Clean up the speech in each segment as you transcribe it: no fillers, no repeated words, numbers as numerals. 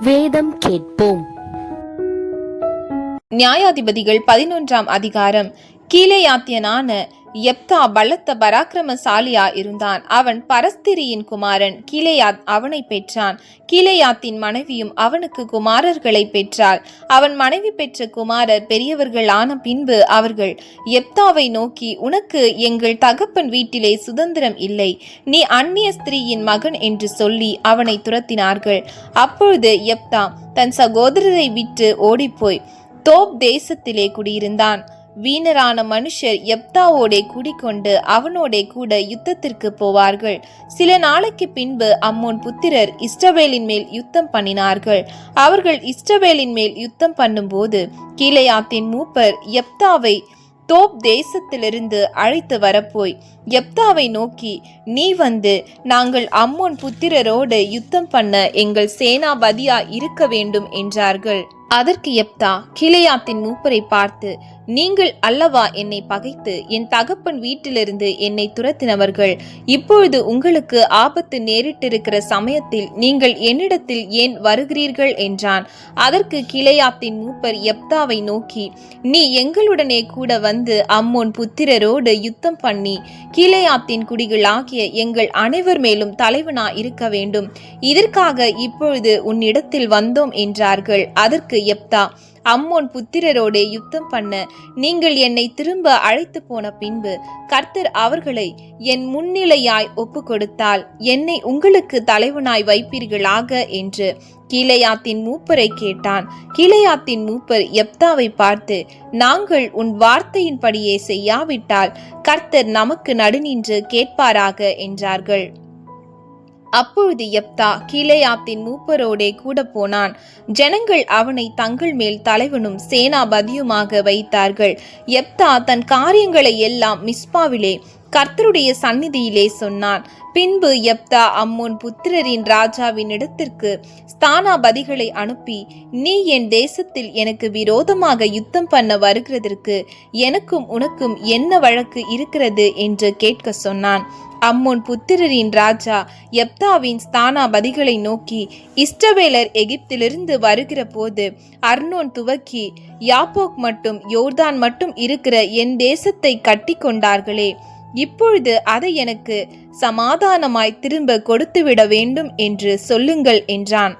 வேதம் கேட்போம். நியாயாதிபதிகள் 11ஆம் அதிகாரம். கீலேயாத்தியனான யெப்தா பலத்த பராக்கிரமசாலியா இருந்தான். அவன் பரஸ்திரியின் குமாரன். கீலேயாத் அவனை பெற்றான். கீலேயாத்தின் மனைவியும் அவனுக்கு குமாரர்களை பெற்றாள். அவன் மனைவி பெற்ற குமாரர் பெரியவர்கள் ஆன பின்பு அவர்கள் யெப்தாவை நோக்கி, உனக்கு எங்கள் தகப்பன் வீட்டிலே சுதந்திரம் இல்லை, நீ அந்நிய ஸ்திரீயின் மகன் என்று சொல்லி அவனை துரத்தினார்கள். அப்பொழுது யெப்தா தன் சகோதரரை விட்டு ஓடிப்போய் தோப் தேசத்திலே குடியிருந்தான். வீணரான மனுஷர் யெப்தாவோடே கூடிக்கொண்டு அவனோடே கூட யுத்தத்திற்கு போவார்கள். சில நாளைக்கு பின்பு அம்மோன் புத்திரர் இஸ்ரவேலின் மேல் யுத்தம் பண்ணினார்கள். அவர்கள் இஸ்ரவேலின் மேல் யுத்தம் பண்ணும்போது கீலேயாத்தின் மூப்பர் யெப்தாவை தோப் தேசத்திலிருந்து அழைத்து வரப்போய் யெப்தாவை நோக்கி, நீ வந்து நாங்கள் அம்மோன் புத்திரரோடு யுத்தம் பண்ண எங்கள் சேனாபதியா இருக்க வேண்டும் என்றார்கள். அதற்கு யெப்தா கீலேயாத்தின் மூப்பரை பார்த்து, நீங்கள் அல்லவா என்னை பகைத்து என் தகப்பன் வீட்டிலிருந்து என்னை துரத்தினவர்கள்? இப்பொழுது உங்களுக்கு ஆபத்து நேரிட்டிருக்கிற சமயத்தில் நீங்கள் என்னிடத்தில் ஏன் வருகிறீர்கள் என்றான். அதற்கு கீலேயாத்தின் மூப்பர் யெப்தாவை நோக்கி, நீ எங்களுடனே கூட வந்து அம்மோன் புத்திரரோடு யுத்தம் பண்ணி கீலேயாத்தின் குடிகளாகிய எங்கள் அனைவர் மேலும் தலைவனா இருக்க வேண்டும். இதற்காக இப்பொழுது உன்னிடத்தில் வந்தோம் என்றார்கள். அதற்கு யெப்தா, அம்மோன் புத்திரரோடே யுத்தம் பண்ண நீங்கள் என்னை திரும்ப அழைத்து போன பின்பு கர்த்தர் அவர்களை என் முன்னிலையாய் ஒப்பு கொடுத்தால் என்னை உங்களுக்கு தலைவனாய் வைப்பீர்களாக என்று கீலேயாத்தின் மூப்பரை கேட்டான். கீலேயாத்தின் மூப்பர் யெப்தாவை பார்த்து, நாங்கள் உன் வார்த்தையின்படியே செய்யாவிட்டால் கர்த்தர் நமக்கு நடுநின்று கேட்பாராக என்றார்கள். அப்பொழுது யெப்தா கீலேயாத்தின் மூப்பரோடே கூட போனான். ஜனங்கள் அவனை தங்கள் மேல் தலைவனும் சேனாபதியுமாக வைத்தார்கள். யெப்தா தன் காரியங்களை எல்லாம் மிஸ்பாவிலே கர்த்தருடைய சந்நிதியிலே சொன்னான். பின்பு யெப்தா அம்மோன் புத்திரரின் ராஜாவின் இடத்திற்கு ஸ்தானாபதிகளை அனுப்பி, நீ என் தேசத்தில் எனக்கு விரோதமாக யுத்தம் பண்ண வருகிறதற்கு எனக்கும் உனக்கும் என்ன வழக்கு இருக்கிறது என்று கேட்க சொன்னான். அம்மோன் புத்திரரின் ராஜா யெப்தாவின் ஸ்தானாபதிகளை நோக்கி, இஸ்ரவேலர் எகிப்திலிருந்து வருகிற போது அர்னோன் துவக்கி யாப்போக் மட்டும் யோர்தான் மட்டும் இருக்கிற என் தேசத்தை கட்டி கொண்டார்களே, இப்பொழுது அதை எனக்கு சமாதானமாய் திரும்ப கொடுத்துவிட வேண்டும் என்று சொல்லுங்கள் என்றான்.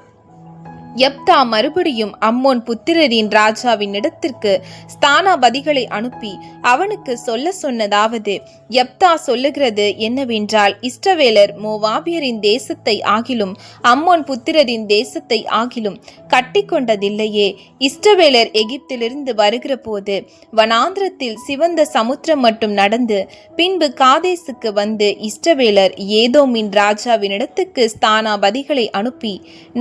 யெப்தா மறுபடியும் அம்மோன் புத்திரரின் ராஜாவின் இடத்திற்கு ஸ்தானாபதிகளை அனுப்பி அவனுக்கு சொல்ல சொன்னதாவது, யெப்தா சொல்லுகிறது என்னவென்றால், இஸ்ரவேலர் மோவாபியரின் தேசத்தை ஆகிலும் அம்மோன் புத்திரரின் தேசத்தை ஆகிலும் கட்டி கொண்டதில்லையே. இஸ்ரவேலர் எகிப்திலிருந்து வருகிற போது வனாந்திரத்தில் சிவந்த சமுத்திரம் மட்டும் நடந்து பின்பு காதேசுக்கு வந்து இஸ்ரவேலர் ஏதோமின் ராஜாவின் இடத்துக்கு ஸ்தானாபதிகளை அனுப்பி,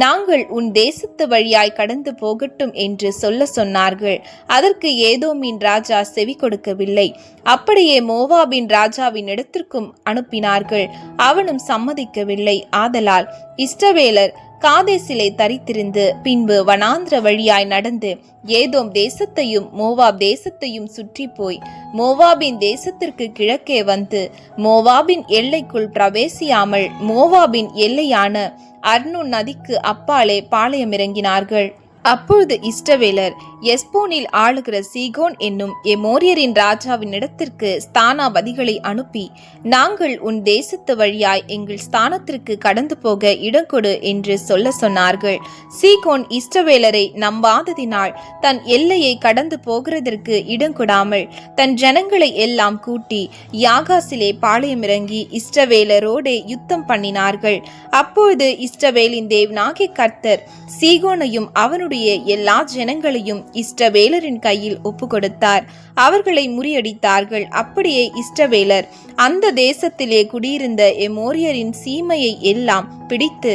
நாங்கள் உன் தேசத்து வழியாய் கடந்து போகட்டும் என்று சொல்ல சொன்னார்கள். அதற்கு ஏதோமின் ராஜா செவி கொடுக்கவில்லை. அப்படியே மோவாபின் ராஜாவின் இடத்திற்கும் அனுப்பினார்கள். அவனும் சம்மதிக்கவில்லை. ஆதலால் இஸ்ரவேலர் காதேசிலே தரித்திருந்து பின்பு வனாந்திர வழியாய் நடந்து ஏதோம் தேசத்தையும் மோவாப் தேசத்தையும் சுற்றி போய் மோவாபின் தேசத்திற்கு கிழக்கே வந்து மோவாபின் எல்லைக்குள் பிரவேசியாமல் மோவாபின் எல்லையான அர்னோன் நதிக்கு அப்பாலே பாளையமிறங்கினார்கள். அப்பொழுது இஸ்ரவேலர் எஸ்போனில் ஆளுகிற சீகோன் என்னும் எமோரியரின் ராஜாவின் இடத்திற்கு ஸ்தானாபதிகளை அனுப்பி, நாங்கள் உன் தேசத்து வழியாய் எங்கள் ஸ்தானத்திற்கு கடந்து போக இடங்கொடு என்று சொல்ல சொன்னார்கள். சீகோன் இஸ்ரவேலரை நம்பாததினால் தன் எல்லையை கடந்து போகிறதற்கு இடங்கொடாமல் தன் ஜனங்களை எல்லாம் கூட்டி யாகாசிலே பாளையமிறங்கி இஸ்ரவேலரோடே யுத்தம் பண்ணினார்கள். அப்பொழுது இஸ்ரவேலின் தேவனாகிய கர்த்தர் சீகோனையும் அவனுடைய எல்லா ஜனங்களையும் இஸ்ரவேலரின் கையில் ஒப்பு கொடுத்தார். அவர்களை முறியடித்தார்கள். அப்படியே இஸ்ரவேலர் அந்த தேசத்திலே குடியிருந்த எமோரியரின் சீமையை எல்லாம் பிடித்து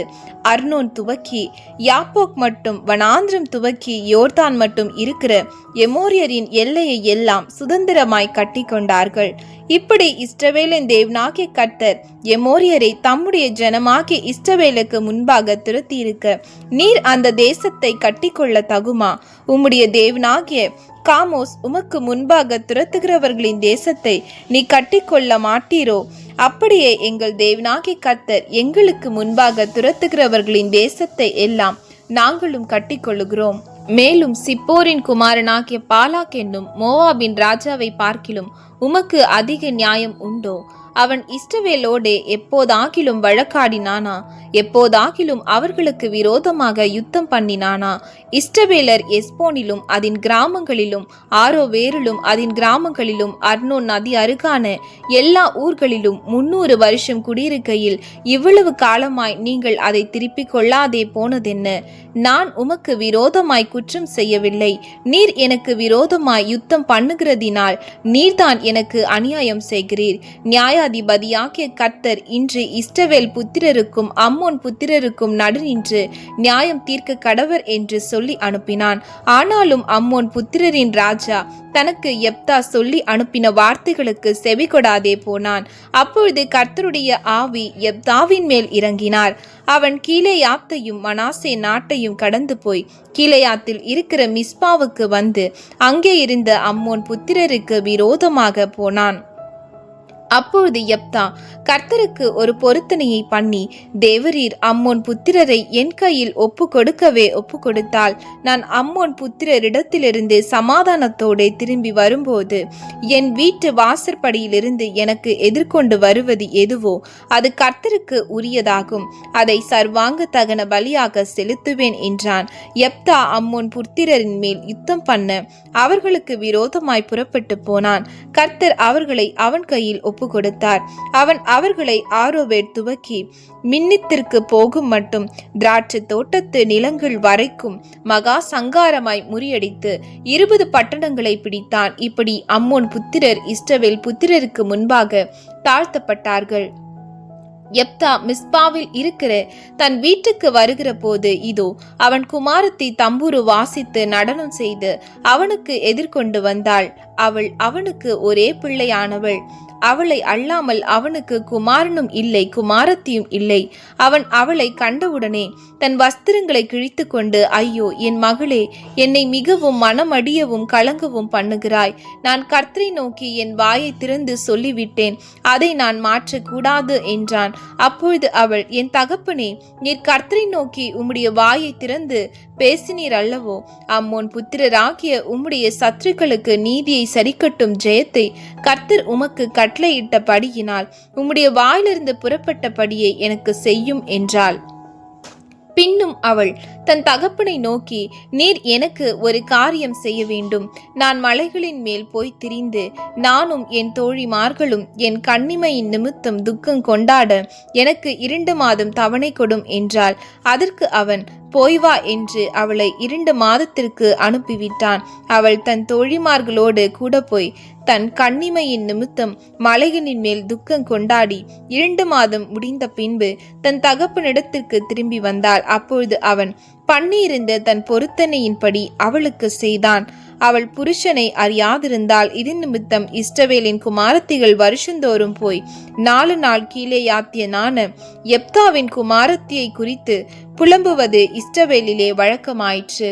அர்னோன் துவக்கி யாப்போக் மட்டும் வனாந்திரம் துவக்கி யோர்தான் மட்டும் இருக்கிற எமோரியரின் எல்லையை எல்லாம் சுதந்திரமாய் கட்டி கொண்டார்கள். இப்படி இஸ்ரவேலின் தேவனாகிய கர்த்தர் எமோரியரை தம்முடைய ஜனமாகிய இஸ்ரவேலுக்கு முன்பாக துரத்தியிருக்க, நீர் அந்த தேசத்தை கட்டிக்கொள்ள தகுமா? உம்முடைய தேவனாகிய காமோஸ் உமக்கு முன்பாக துரத்துகிறவர்களின் தேசத்தை நீ கட்டிக்கொள்ள மாட்டீரோ? அப்படியே எங்கள் தேவனாகிய கர்த்தர் எங்களுக்கு முன்பாக துரத்துகிறவர்களின் தேசத்தை எல்லாம் நாங்களும் கட்டிக்கொள்ளுகிறோம். மேலும் சிப்போரின் குமாரனாகிய பாலாக் என்னும் மோவாபின் ராஜாவை பார்க்கிலும் உமக்கு அதிக நியாயம் உண்டோ? அவன் இஸ்ரவேலோடே எப்போதாகிலும் வழக்காடினானா? எப்போதாகிலும் அவர்களுக்கு விரோதமாக யுத்தம் பண்ணினானா? இஸ்ரவேலர் எஸ்போனிலும் அதன் கிராமங்களிலும் ஆரோவேரிலும் அதன் கிராமங்களிலும் அர்னோன் நதி அருகான எல்லா ஊர்களிலும் 300 வருஷம் குடியிருக்கையில் இவ்வளவு காலமாய் நீங்கள் அதை திருப்பிக் கொள்ளாதே போனதென்ன? நான் உமக்கு விரோதமாய் குற்றம் செய்யவில்லை. நீர் எனக்கு விரோதமாய் யுத்தம் பண்ணுகிறதினால் நீர்தான் எனக்கு அநியாயம் செய்கிறீர். நியாயாதிபதியாகிய கர்த்தர் இன்று இஸ்ரவேல் புத்திரருக்கும் அம்மோன் புத்திரருக்கும் நடுநின்று நியாயம் தீர்க்க கடவர் என்று சொல்லி அனுப்பினான். ஆனாலும் அம்மோன் புத்திரரின் ராஜா தனக்கு யெப்தா சொல்லி அனுப்பின வார்த்தைகளுக்கு செவி கொடாதே போனான். அப்பொழுது கர்த்தருடைய ஆவி யெப்தாவின் மேல் இறங்கினார். அவன் கீலேயாத்தையும் மனாசே நாட்டையும் கடந்து போய் கீலேயாத்தில் இருக்கிற மிஸ்பாவுக்கு வந்து அங்கே இருந்த அம்மோன் புத்திரருக்கு விரோதமாக போனான். அப்பொழுது யெப்தா கர்த்தருக்கு ஒரு பொருத்தனையை பண்ணி, தேவரீர் அம்மோன் புத்திரரை என் கையில் ஒப்பு கொடுத்தால் நான் அம்மோன் புத்திரரிடத்திலிருந்து சமாதானத்தோடு திரும்பி வரும்போது என் வீட்டு வாசற்படியிலிருந்து எனக்கு எதிர்கொண்டு வருவது எதுவோ அது கர்த்தருக்கு உரியதாகும். அதை சர்வாங்க தகன பலியாக செலுத்துவேன் என்றான். யெப்தா அம்மோன் புத்திரரின் மேல் யுத்தம் பண்ண அவர்களுக்கு விரோதமாய் புறப்பட்டு போனான். கர்த்தர் அவர்களை அவன் கையில் ஒப்பு கொடுத்தார். அவன் அவர்களை ஆரோவேர் துவக்கி மின்னித்திற்கு போகும் மட்டும் திராட்சை தோட்டத்து நிலங்கள் வரைக்கும் மகா சங்காரமாய் முறியடித்து 20 பட்டணங்களை பிடித்தான். இப்படி அம்மோன் புத்திரர் இஸ்ரவேல் புத்திரருக்கு முன்பாக தாழ்த்தப்பட்டார்கள். யெப்தா மிஸ்பாவில் இருக்கிற தன் வீட்டுக்கு வருகிற போது இதோ அவன் குமாரத்தி தம்புரு வாசித்து நடனம் செய்து அவனுக்கு எதிர்கொண்டு வந்தாள். அவள் அவனுக்கு ஒரே பிள்ளையானவள். அவளை அல்லாமல் அவனுக்கு குமாரனும் இல்லை, குமாரத்தியும் இல்லை. அவன் அவளை கண்டவுடனே தன் வஸ்திரங்களை கிழித்து கொண்டு, ஐயோ என் மகளே, என்னை மிகவும் மனமடியவும் கலங்கவும் பண்ணுகிறாய். நான் கர்த்தரை நோக்கி என் வாயை திறந்து சொல்லிவிட்டேன், அதை நான் மாற்றக்கூடாது என்றான். அப்பொழுது அவள், என் தகப்பனே, நீர் கர்த்தரை நோக்கி உம்முடைய வாயை திறந்து பேசினீர் அல்லவோ? அம்மோன் புத்திரராகிய உம்முடைய சத்துருக்களுக்கு நீதியை சரிக்கட்டும் ஜெயத்தை கர்த்தர் உமக்கு கட்டளையிட்டபடியினால் உம்முடைய வாயிலிருந்து புறப்பட்டபடியே எனக்கு செய்யும் என்றாள். பின்னும் அவள் தன் தகப்பனை நோக்கி, நீர் எனக்கு ஒரு காரியம் செய்ய வேண்டும். நான் மலைகளின் மேல் போய் திரிந்து நானும் என் தோழிமார்களும் என் கன்னிமையின் நிமித்தம் துக்கம் கொண்டாட எனக்கு 2 மாதம் தவணை கொடும் என்றாள். அதற்கு அவன், போய் வா என்று அவளை 2 மாதத்திற்கு அனுப்பிவிட்டான். அவள் தன் தோழிமார்களோடு கூட போய் தன் கன்னிமையின் நிமித்தம் மலைகளின் மேல் துக்கம் கொண்டாடி 2 மாதம் முடிந்த பின்பு தன் தகப்பனிடத்திற்கு திரும்பி வந்தாள். அப்பொழுது அவன் பண்ணியிருந்த தன் பொருத்தனையின்படி அவளுக்கு செய்தான். அவள் புருஷனை அறியாதிருந்தால் இதன் நிமித்தம் இஸ்ரவேலின் குமாரத்திகள் வருஷந்தோறும் போய் 4 நாள் கீலேயாத்தியனான யெப்தாவின் குமாரத்தியை குறித்து புலம்புவது இஸ்ரவேலிலே வழக்கமாயிற்று.